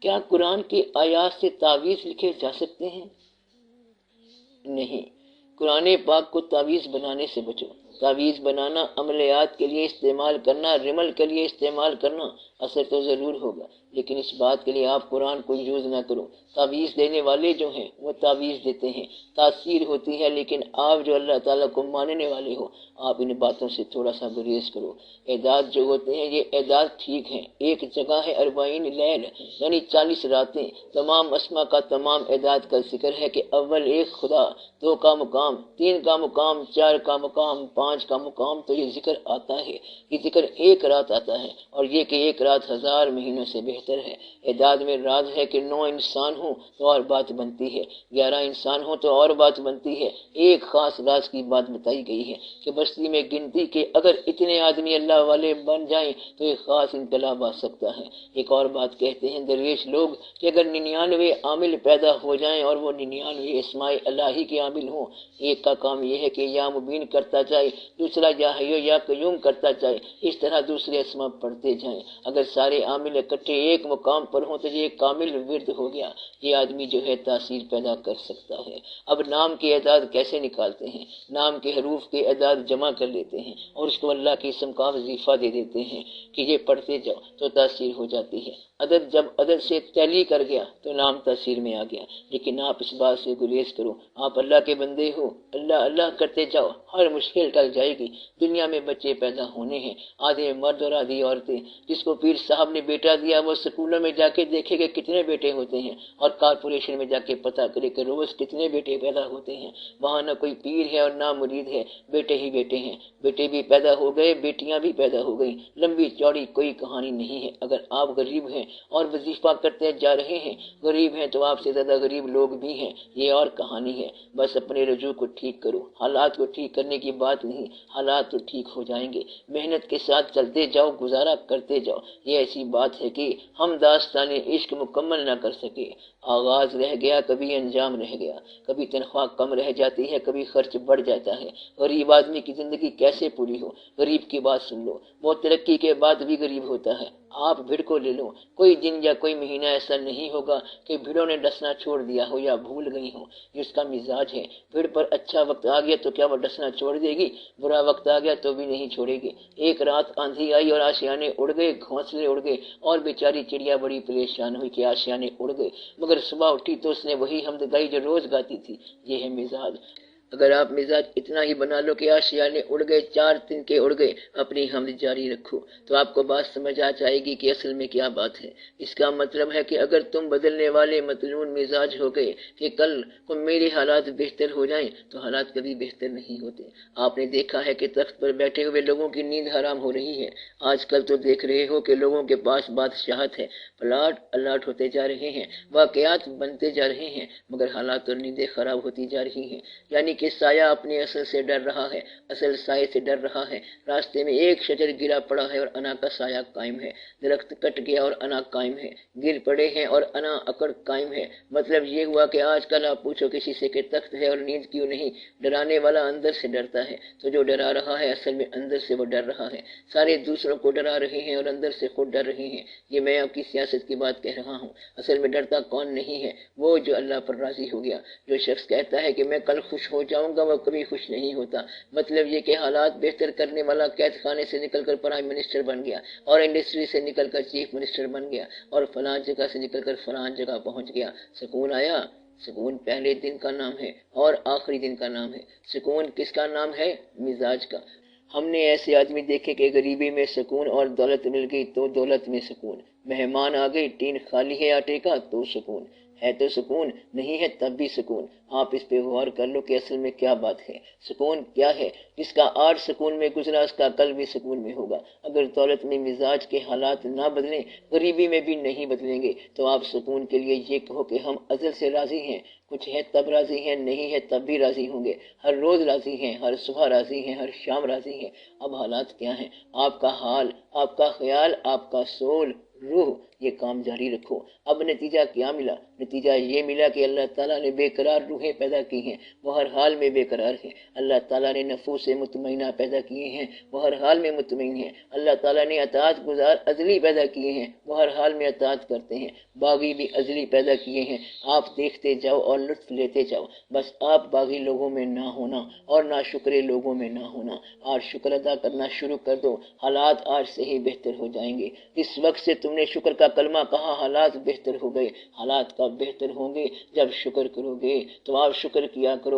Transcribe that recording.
کیا قرآن کی آیات سے تعویذ لکھے جا سکتے ہیں؟ نہیں، قرآن پاک کو تعویذ بنانے سے بچو۔ تعویذ بنانا، عملیات کے لیے استعمال کرنا، رمل کے لیے استعمال کرنا اثر تو ضرور ہوگا، لیکن اس بات کے لیے آپ قرآن کو یوز نہ کرو۔ تعویذ دینے والے جو ہیں وہ تعویذ دیتے ہیں، تاثیر ہوتی ہے، لیکن آپ جو اللہ تعالیٰ کو ماننے والے ہو، آپ ان باتوں سے تھوڑا سا گریز کرو۔ اعداد جو ہوتے ہیں یہ اعداد ٹھیک ہیں، ایک جگہ ہے 40 لیل یعنی 40 راتیں، تمام اسما کا تمام اعداد کا ذکر ہے کہ اول ایک خدا، 2 کا مقام، 3 کا مقام، 4 کا مقام، 5 کا مقام، تو یہ ذکر آتا ہے، یہ ذکر ایک رات آتا ہے، اور یہ کہ ایک رات 1000 مہینوں سے بہتر ہے۔ اعداد میں راز ہے کہ 9 انسان ہوں تو اور بات بنتی ہے، 11 انسان ہوں تو اور بات بنتی ہے۔ ایک خاص راز کی بات بتائی گئی ہے کہ بستی میں گنتی کے اگر اتنے آدمی اللہ والے بن جائیں تو ایک خاص انقلاب آ سکتا ہے۔ ایک اور بات کہتے ہیں درویش لوگ کہ اگر 99 عامل پیدا ہو جائیں اور وہ 99 اسماء الہی کے عامل ہوں، ایک کا کام یہ ہے کہ یا مبین کرتا جائے، دوسرا یا حی یا قیوم کرتا جائے، اس طرح دوسرے اسماء پڑھتے جائیں۔ اگر سارے عامل اکٹھے ایک مقام پر ہوں تو یہ کامل ورد ہو گیا، یہ آدمی جو ہے تاثیر پیدا کر سکتا ہے۔ اب نام کے اعداد کیسے نکالتے ہیں؟ نام کے حروف کے اعداد جمع کر لیتے ہیں اور اس کو اللہ کے اسم کا وظیفہ دے دیتے ہیں کہ یہ پڑھتے جاؤ تو تاثیر ہو جاتی ہے۔ عدد جب عدد سے تعلی کر گیا تو نام تاثیر میں آ گیا، لیکن آپ اس بات سے گریز کرو، آپ اللہ کے بندے ہو، اللہ اللہ کرتے جاؤ، ہر مشکل ٹل جائے گی۔ دنیا میں بچے پیدا ہونے ہیں، آدھے مرد اور آدھی عورتیں۔ جس کو پیر صاحب نے بیٹا دیا وہ سکولوں میں جا کے دیکھے کہ کتنے بیٹے ہوتے ہیں، اور کارپوریشن میں جا کے پتہ کرے کہ روز کتنے بیٹے پیدا ہوتے ہیں۔ وہاں نہ کوئی پیر ہے اور نہ مرید ہے، بیٹے ہی بیٹے ہیں۔ بیٹے بھی پیدا ہو گئے، بیٹیاں بھی پیدا ہو گئیں، لمبی چوڑی کوئی کہانی نہیں ہے۔ اگر آپ غریب ہیں اور وظیفہ کرتے جا رہے ہیں، غریب ہیں تو آپ سے زیادہ غریب لوگ بھی ہیں، یہ اور کہانی ہے۔ بس اپنے رجوع کو ٹھیک کرو، حالات کو ٹھیک کرنے کی بات نہیں، حالات تو ٹھیک ہو جائیں گے۔ محنت کے ساتھ چلتے جاؤ، گزارا کرتے جاؤ۔ یہ ایسی بات ہے کہ ہم داستان عشق مکمل نہ کر سکے، آغاز رہ گیا، کبھی انجام رہ گیا، کبھی تنخواہ کم رہ جاتی ہے، کبھی خرچ بڑھ جاتا ہے۔ غریب آدمی کی زندگی کیسے پوری ہو؟ غریب کی بات سن لو، وہ ترقی کے بعد بھی غریب ہوتا ہے۔ آپ بھیڑ کو لے لو، کوئی دن یا کوئی مہینہ ایسا نہیں ہوگا کہ بھیڑوں نے ڈسنا چھوڑ دیا ہو یا بھول گئی ہو۔ یہ اس کا مزاج ہے، بھیڑ پر اچھا وقت آ گیا تو کیا وہ ڈسنا چھوڑ دے گی؟ برا وقت آ گیا تو بھی نہیں چھوڑے گی۔ ایک رات آندھی آئی اور آشیانے اڑ گئے، گھونسلے اڑ گئے، اور بیچاری چڑیا بڑی پریشان ہوئی کہ آشیانے اڑ گئے، مگر صبح اٹھی تو اس نے وہی حمد گائی جو روز گاتی تھی۔ یہ ہے مزاج۔ اگر آپ مزاج اتنا ہی بنا لو کہ آشیانے اڑ گئے، 4 دن کے اڑ گئے، اپنی حمد جاری رکھو، تو آپ کو بات سمجھ آ جائے گی کہ اصل میں کیا بات ہے۔ اس کا مطلب ہے کہ اگر تم بدلنے والے مطلون مزاج ہو گئے کہ کل کو میرے حالات بہتر ہو جائیں، تو حالات کبھی بہتر نہیں ہوتے۔ آپ نے دیکھا ہے کہ تخت پر بیٹھے ہوئے لوگوں کی نیند حرام ہو رہی ہے۔ آج کل تو دیکھ رہے ہو کہ لوگوں کے پاس بادشاہت ہے، پلاٹ الاٹ ہوتے جا رہے ہیں، واقعات بنتے جا رہے ہیں، مگر حالات اور نیندیں خراب ہوتی جا رہی ہیں۔ یعنی کہ سایہ اپنے اصل سے ڈر رہا ہے، اصل سائے سے ڈر رہا ہے۔ راستے میں ایک شجر گرا پڑا ہے اور انا کا سایہ قائم ہے، درخت کٹ گیا اور انا قائم ہے، گر پڑے ہیں اور انا اکڑ قائم ہے۔ مطلب یہ ہوا کہ آج کل آپ پوچھو کسی سے کہ تخت ہے اور نیند کیوں نہیں، ڈرانے والا اندر سے ڈرتا ہے، تو جو ڈرا رہا ہے اصل میں اندر سے وہ ڈر رہا ہے۔ سارے دوسروں کو ڈرا رہے ہیں اور اندر سے خود ڈر رہے ہیں۔ یہ میں آپ کی سیاست کی بات کہہ رہا ہوں۔ اصل میں ڈرتا کون نہیں ہے؟ وہ جو اللہ پر راضی ہو گیا۔ جو شخص کہتا ہے کہ میں کل خوش ہو جاؤں گا وہ کبھی خوش نہیں ہوتا۔ مطلب یہ کہ حالات بہتر کرنے والا قید خانے سے نکل کر پرائم منسٹر بن گیا، اور انڈسٹری سے نکل کر چیف منسٹر بن گیا، اور فلاں جگہ سے نکل کر فلاں جگہ پہنچ گیا۔ سکون آیا؟ سکون پہلے دن کا نام ہے اور آخری دن کا نام ہے۔ سکون کس کا نام ہے؟ مزاج کا۔ ہم نے ایسے آدمی دیکھے کہ غریبی میں سکون اور دولت مل گئی تو دولت میں سکون، مہمان آ گئی، ٹین خالی ہے آٹے کا تو سکون ہے، تو سکون نہیں ہے تب بھی سکون۔ آپ اس پہ غور کر لو کہ اصل میں کیا بات ہے، سکون کیا ہے؟ جس کا آج سکون میں گزرا اس کا کل بھی سکون میں ہوگا۔ اگر دولت میں مزاج کے حالات نہ بدلیں، غریبی میں بھی نہیں بدلیں گے، تو آپ سکون کے لیے یہ کہو کہ ہم ازل سے راضی ہیں، کچھ ہے تب راضی ہیں، نہیں ہے تب بھی راضی ہوں گے، ہر روز راضی ہیں، ہر صبح راضی ہیں، ہر شام راضی ہیں۔ اب حالات کیا ہیں؟ آپ کا حال، آپ کا خیال، آپ کا سول روح یہ کام جاری رکھو۔ اب نتیجہ کیا ملا؟ نتیجہ یہ ملا کہ اللہ تعالیٰ نے بے قرار روحیں پیدا کی ہیں، وہ ہر حال میں بے قرار ہیں۔ اللہ تعالیٰ نے نفوس مطمئنہ پیدا کیے ہیں، وہ ہر حال میں مطمئن ہیں۔ اللہ تعالیٰ نے اطاعت گزار ازلی پیدا کیے ہیں، وہ ہر حال میں اطاعت کرتے ہیں۔ باغی بھی ازلی پیدا کیے ہیں، آپ دیکھتے جاؤ اور لطف لیتے جاؤ۔ بس آپ باغی لوگوں میں نہ ہونا اور ناشکرے لوگوں میں نہ ہونا۔ آج شکر ادا کرنا شروع کر دو، حالات آج سے ہی بہتر ہو جائیں گے۔ اس وقت سے تم نے شکر کا کلمہ کہا، حالات بہتر ہو گئے۔ حالات کب بہتر ہوں گے؟ جب شکر کرو گے۔ تو آپ شکر کیا کرو۔